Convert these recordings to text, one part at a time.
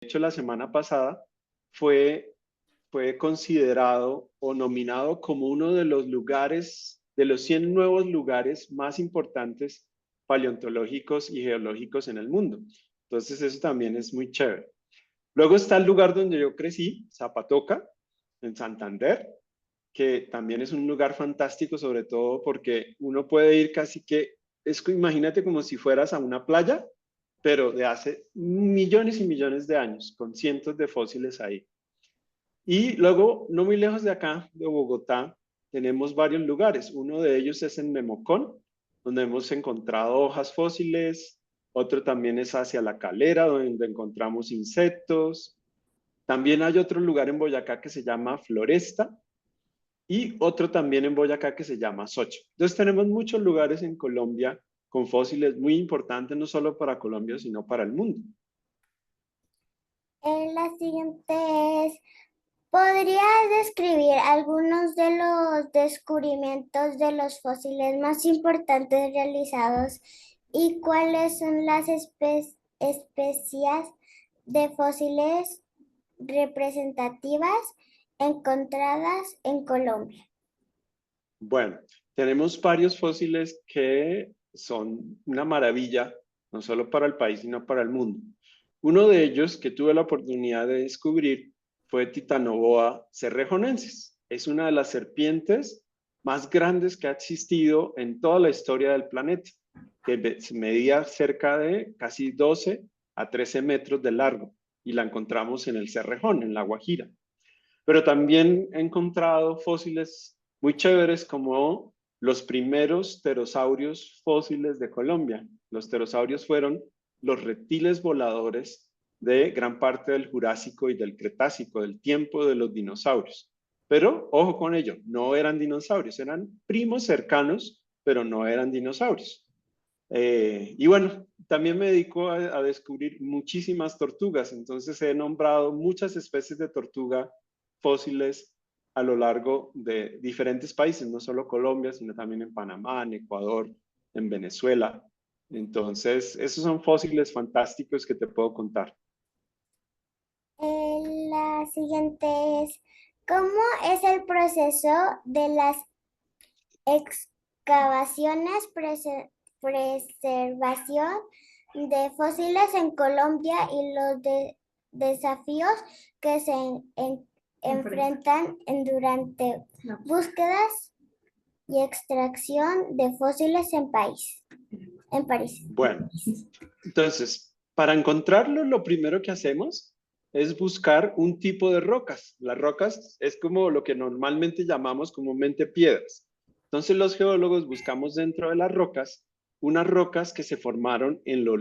hecho la semana pasada, fue, fue considerado o nominado como uno de los lugares, de los 100 nuevos lugares más importantes paleontológicos y geológicos en el mundo. Entonces eso también es muy chévere. Luego está el lugar donde yo crecí, Zapatoca, en Santander, que también es un lugar fantástico, sobre todo porque uno puede ir casi que, imagínate como si fueras a una playa, pero de hace millones y millones de años, con cientos de fósiles ahí. Y luego, no muy lejos de acá, de Bogotá, tenemos varios lugares. Uno de ellos es en Memocón, donde hemos encontrado hojas fósiles. Otro también es hacia La Calera, donde encontramos insectos. También hay otro lugar en Boyacá que se llama Floresta y otro también en Boyacá que se llama Socho. Entonces tenemos muchos lugares en Colombia con fósiles muy importantes, no solo para Colombia, sino para el mundo. La siguiente es, ¿podrías describir algunos de los descubrimientos de los fósiles más importantes realizados y cuáles son las especies de fósiles representativas encontradas en Colombia? Bueno, tenemos varios fósiles que son una maravilla, no solo para el país, sino para el mundo. Uno de ellos que tuve la oportunidad de descubrir fue Titanoboa cerrejonensis. Es una de las serpientes más grandes que ha existido en toda la historia del planeta, que medía cerca de casi 12 a 13 metros de largo y la encontramos en el Cerrejón, en La Guajira. Pero también he encontrado fósiles muy chéveres como los primeros pterosaurios fósiles de Colombia. Los pterosaurios fueron los reptiles voladores de gran parte del Jurásico y del Cretácico, del tiempo de los dinosaurios. Pero, ojo con ello, no eran dinosaurios, eran primos cercanos, pero no eran dinosaurios. Y bueno, también me dedico a descubrir muchísimas tortugas, entonces he nombrado muchas especies de tortuga fósiles a lo largo de diferentes países, no solo Colombia, sino también en Panamá, en Ecuador, en Venezuela. Entonces, esos son fósiles fantásticos que te puedo contar. La siguiente es, ¿cómo es el proceso de las excavaciones, preservación de fósiles en Colombia y los desafíos que se enfrentan durante búsquedas y extracción de fósiles en París? Bueno, entonces, para encontrarlo, lo primero que hacemos es buscar un tipo de rocas. Las rocas es como lo que normalmente llamamos comúnmente piedras. Entonces, los geólogos buscamos dentro de las rocas unas rocas que se formaron en los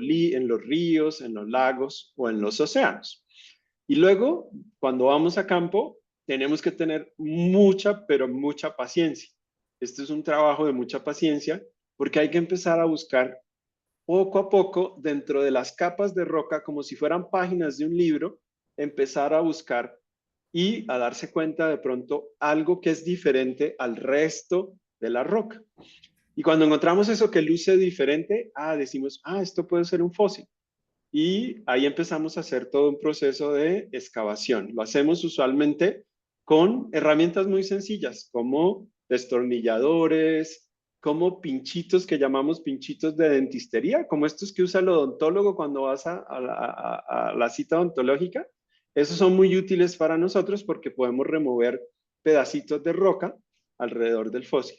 ríos, en los lagos o en los océanos. Y luego, cuando vamos a campo, tenemos que tener mucha, pero mucha paciencia. Esto es un trabajo de mucha paciencia porque hay que empezar a buscar poco a poco dentro de las capas de roca, como si fueran páginas de un libro, empezar a buscar y a darse cuenta de pronto algo que es diferente al resto de la roca. Y cuando encontramos eso que luce diferente, decimos, esto puede ser un fósil. Y ahí empezamos a hacer todo un proceso de excavación. Lo hacemos usualmente con herramientas muy sencillas, como destornilladores, como pinchitos que llamamos pinchitos de dentistería, como estos que usa el odontólogo cuando vas a la cita odontológica. Esos son muy útiles para nosotros porque podemos remover pedacitos de roca alrededor del fósil.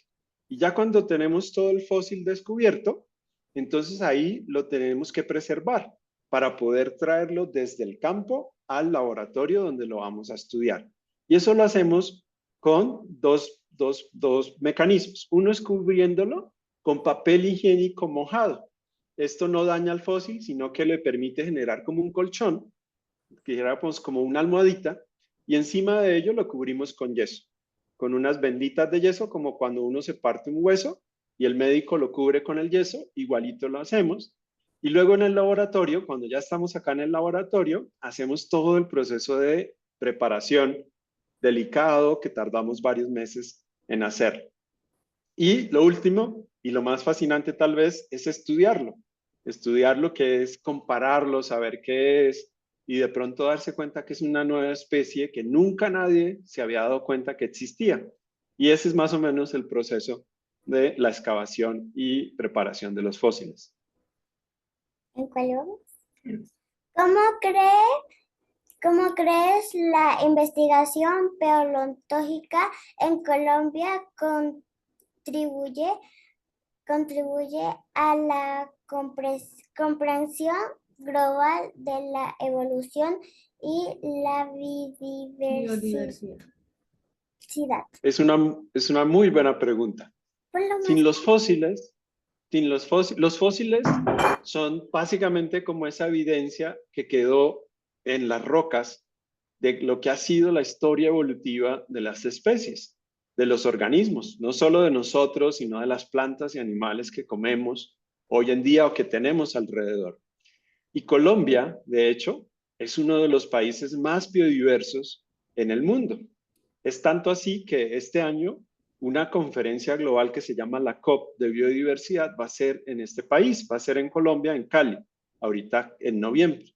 Y ya cuando tenemos todo el fósil descubierto, entonces ahí lo tenemos que preservar para poder traerlo desde el campo al laboratorio donde lo vamos a estudiar. Y eso lo hacemos con dos mecanismos. Uno es cubriéndolo con papel higiénico mojado. Esto no daña al fósil, sino que le permite generar como un colchón, que dijéramos como una almohadita, y encima de ello lo cubrimos con yeso, con unas benditas de yeso, como cuando uno se parte un hueso y el médico lo cubre con el yeso, igualito lo hacemos. Y luego en el laboratorio, cuando ya estamos acá en el laboratorio, hacemos todo el proceso de preparación delicado que tardamos varios meses en hacer. Y lo último, y lo más fascinante tal vez, es estudiarlo. Estudiarlo, que es compararlo, saber qué es. y de pronto darse cuenta que es una nueva especie que nunca nadie se había dado cuenta que existía. Y ese es más o menos el proceso de la excavación y preparación de los fósiles. ¿En cuál vamos? ¿Cómo cómo crees la investigación paleontológica en Colombia contribuye a la comprensión global de la evolución y la biodiversidad? Es una muy buena pregunta. Ponlo Sin más. los fósiles, los fósiles son básicamente como esa evidencia que quedó en las rocas de lo que ha sido la historia evolutiva de las especies, de los organismos, no solo de nosotros, sino de las plantas y animales que comemos hoy en día o que tenemos alrededor. Y Colombia, de hecho, es uno de los países más biodiversos en el mundo. Es tanto así que este año una conferencia global que se llama la COP de biodiversidad va a ser en este país, va a ser en Colombia, en Cali, ahorita en noviembre.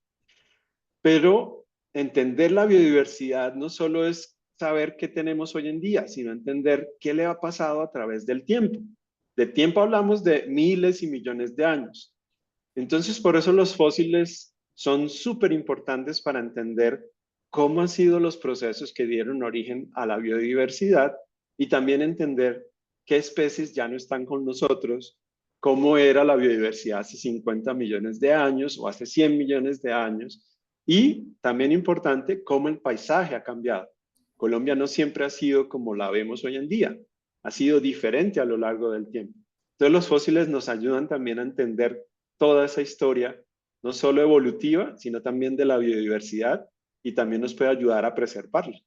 Pero entender la biodiversidad no solo es saber qué tenemos hoy en día, sino entender qué le ha pasado a través del tiempo. De tiempo hablamos de miles y millones de años. Entonces, por eso los fósiles son súper importantes para entender cómo han sido los procesos que dieron origen a la biodiversidad y también entender qué especies ya no están con nosotros, cómo era la biodiversidad hace 50 millones de años o hace 100 millones de años y también importante cómo el paisaje ha cambiado. Colombia no siempre ha sido como la vemos hoy en día, ha sido diferente a lo largo del tiempo. Entonces los fósiles nos ayudan también a entender toda esa historia, no solo evolutiva, sino también de la biodiversidad y también nos puede ayudar a preservarla.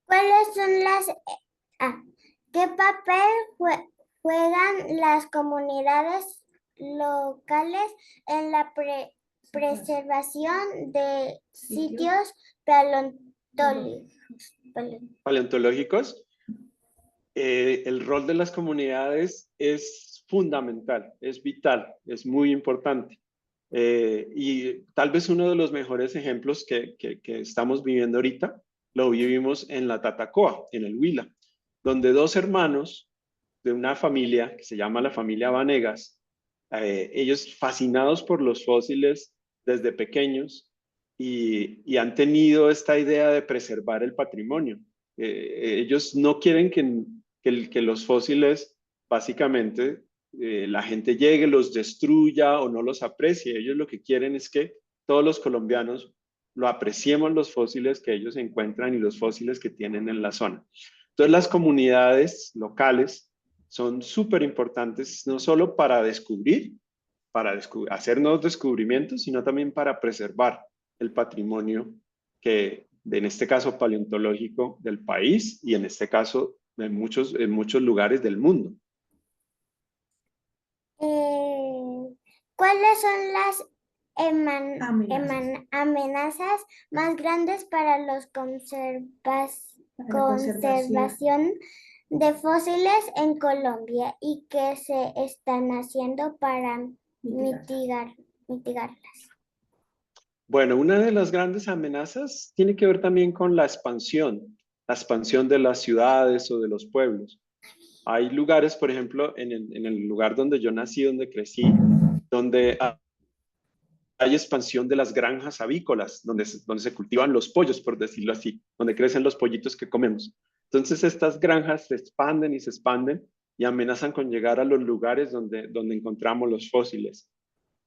¿Cuáles son qué papel juegan las comunidades locales en la preservación de sitios paleontológicos? Paleontológicos, el rol de las comunidades es fundamental, es vital, es muy importante. Y tal vez uno de los mejores ejemplos que estamos viviendo ahorita, lo vivimos en la Tatacoa, en el Huila, donde dos hermanos de una familia que se llama la familia Vanegas, ellos fascinados por los fósiles desde pequeños y han tenido esta idea de preservar el patrimonio. Ellos no quieren que los fósiles básicamente la gente llegue, los destruya o no los aprecie. Ellos lo que quieren es que todos los colombianos lo apreciemos los fósiles que ellos encuentran y los fósiles que tienen en la zona. Entonces las comunidades locales son súper importantes, no solo para descubrir, hacer nuevos descubrimientos, sino también para preservar el patrimonio que, en este caso, paleontológico del país y en este caso en muchos lugares del mundo. ¿Cuáles son las amenazas más grandes para la conservación de fósiles en Colombia y qué se están haciendo para mitigarlas? Bueno, una de las grandes amenazas tiene que ver también con la expansión de las ciudades o de los pueblos. Hay lugares, por ejemplo, en el lugar donde yo nací, donde crecí, donde hay expansión de las granjas avícolas, donde se cultivan los pollos, por decirlo así, donde crecen los pollitos que comemos. Entonces estas granjas se expanden y se expanden y amenazan con llegar a los lugares donde encontramos los fósiles.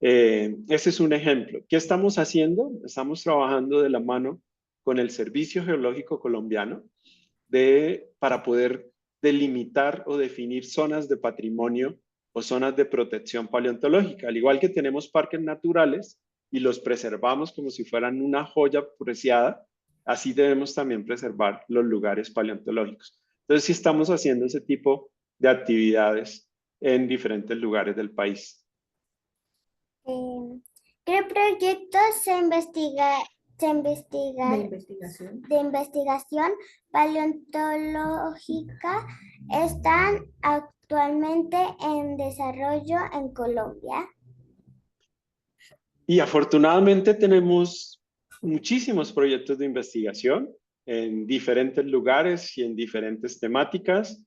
Ese es un ejemplo. ¿Qué estamos haciendo? Estamos trabajando de la mano con el Servicio Geológico Colombiano para poder delimitar o definir zonas de patrimonio o zonas de protección paleontológica. Al igual que tenemos parques naturales y los preservamos como si fueran una joya preciada, así debemos también preservar los lugares paleontológicos. Entonces, sí estamos haciendo ese tipo de actividades en diferentes lugares del país. ¿Qué proyectos de investigación paleontológica están actualmente en desarrollo en Colombia? Y afortunadamente tenemos muchísimos proyectos de investigación en diferentes lugares y en diferentes temáticas.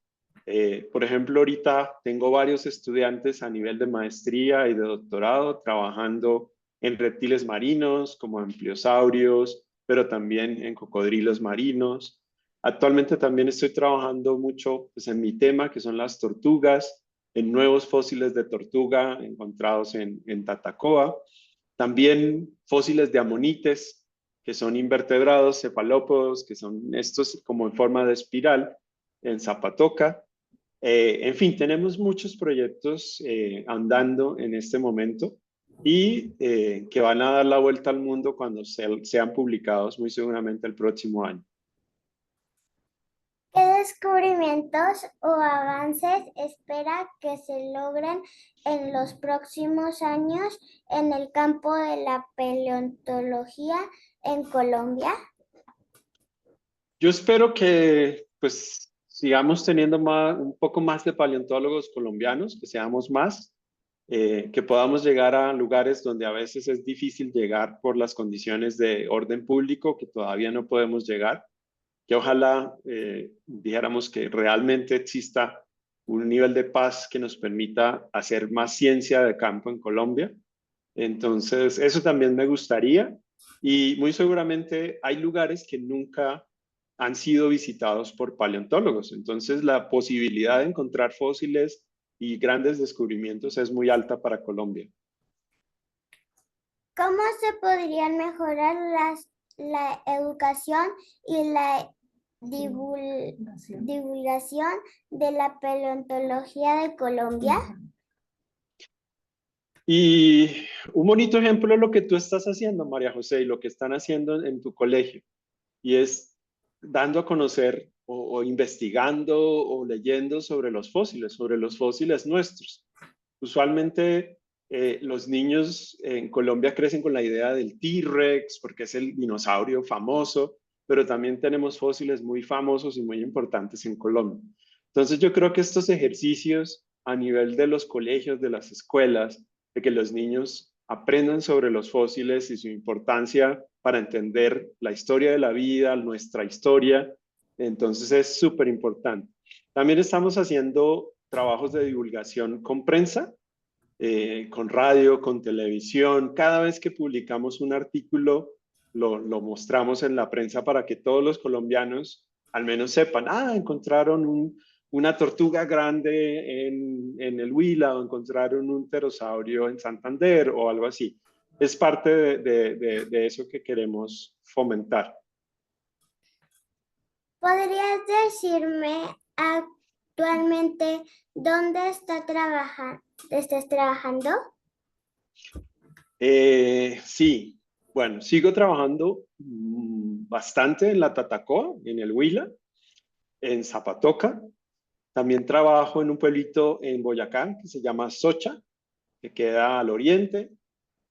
Por ejemplo, ahorita tengo varios estudiantes a nivel de maestría y de doctorado trabajando en reptiles marinos como en pliosaurios, pero también en cocodrilos marinos. Actualmente también estoy trabajando mucho pues, en mi tema, que son las tortugas, en nuevos fósiles de tortuga encontrados en Tatacoa. También fósiles de amonites, que son invertebrados, cefalópodos, que son estos como en forma de espiral, en Zapatoca. En fin, tenemos muchos proyectos andando en este momento y que van a dar la vuelta al mundo cuando sean publicados muy seguramente el próximo año. ¿Qué descubrimientos o avances espera que se logren en los próximos años en el campo de la paleontología en Colombia? Yo espero que pues sigamos teniendo un poco más de paleontólogos colombianos, que seamos más, que podamos llegar a lugares donde a veces es difícil llegar por las condiciones de orden público, que todavía no podemos llegar, que ojalá dijéramos que realmente exista un nivel de paz que nos permita hacer más ciencia de campo en Colombia. Entonces, eso también me gustaría y muy seguramente hay lugares que nunca han sido visitados por paleontólogos. Entonces, la posibilidad de encontrar fósiles y grandes descubrimientos es muy alta para Colombia. ¿Cómo se podrían mejorar la educación y la divulgación de la paleontología de Colombia? Y un bonito ejemplo es lo que tú estás haciendo, María José, y lo que están haciendo en tu colegio. Y es dando a conocer o investigando o leyendo sobre los fósiles nuestros. Usualmente los niños en Colombia crecen con la idea del T-Rex porque es el dinosaurio famoso, pero también tenemos fósiles muy famosos y muy importantes en Colombia. Entonces yo creo que estos ejercicios a nivel de los colegios, de las escuelas, de que los niños aprendan sobre los fósiles y su importancia para entender la historia de la vida, nuestra historia, entonces es súper importante. También estamos haciendo trabajos de divulgación con prensa, con radio, con televisión. Cada vez que publicamos un artículo, lo mostramos en la prensa para que todos los colombianos al menos sepan, encontraron una tortuga grande en el Huila o encontraron un pterosaurio en Santander o algo así. Es parte de eso que queremos fomentar. ¿Podrías decirme actualmente dónde estás trabajando? Sí, bueno, sigo trabajando bastante en la Tatacoa, en el Huila, en Zapatoca. También trabajo en un pueblito en Boyacá que se llama Socha, que queda al oriente.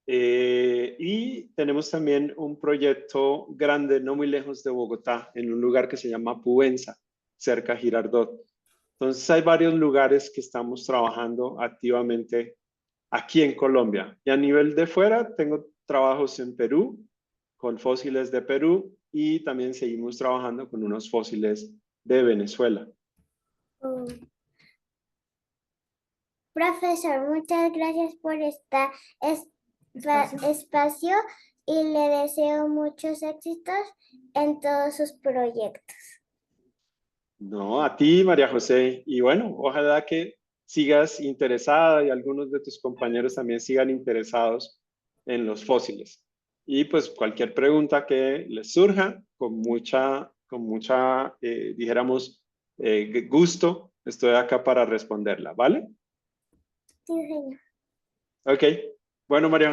Y tenemos también un proyecto grande, no muy lejos de Bogotá, en un lugar que se llama Pubenza, cerca de Girardot. Entonces hay varios lugares que estamos trabajando activamente aquí en Colombia. Y a nivel de fuera, tengo trabajos en Perú, con fósiles de Perú, y también seguimos trabajando con unos fósiles de Venezuela. Profesor, muchas gracias por este espacio y le deseo muchos éxitos en todos sus proyectos. No, a ti, María José. Y bueno, ojalá que sigas interesada y algunos de tus compañeros también sigan interesados en los fósiles. Y pues cualquier pregunta que les surja, dijéramos, gusto, estoy acá para responderla, ¿vale? Sí, señor. Ok. Bueno, María José.